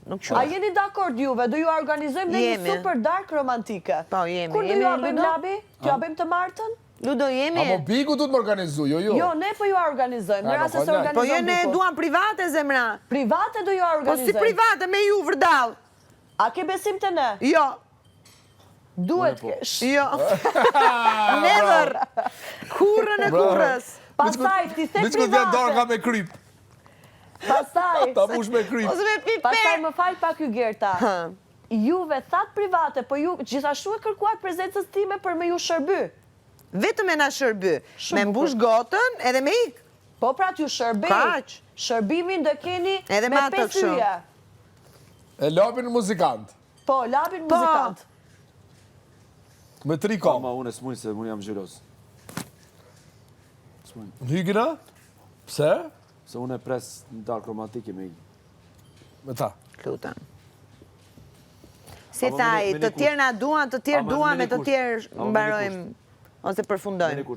Nuk A jeni dakord juve? Do ju organizojmë në një super dark romantike. Po, jemi. Kur do ju abim labi? Ju abim të martën? Ludo, jemi. A mo biku du të më organizu, jo. Jo, ne po ju organizojmë. Në rrasë se organizojmë Po, ne duan private, zemra. Private do ju organizojmë. Po, si private, me ju vërdal. A ke besim të ne? Jo. Duhet Jo. Never. Kurrën e kurrës. Pastaj, ti the private. Diçku t'ja dorë ka me kryp. Pastaj. Ta mush me kryp. Ose me piper. Pastaj më fal pak ju Gerta. Juve that private, po ju gjithashtu e kërkuat prezencës time për me ju shërby. Vetëm e na shërby. Me mbush gotën edhe me ik. Po pra t'ju shërby. Kaq. Shërbimin do keni me 5 yje. E lapin muzikant. Po, lapin muzikant. Me 3 kom. Ma unë e s'mujnë se unë jam zhëros. Hygina? Pse? Se unë e pres në dark romantike me i. Me ta. Lutem. Si thaj, të tjerë na duan, të tjerë duan, me të tjerë mbarojmë, ose përfundojmë.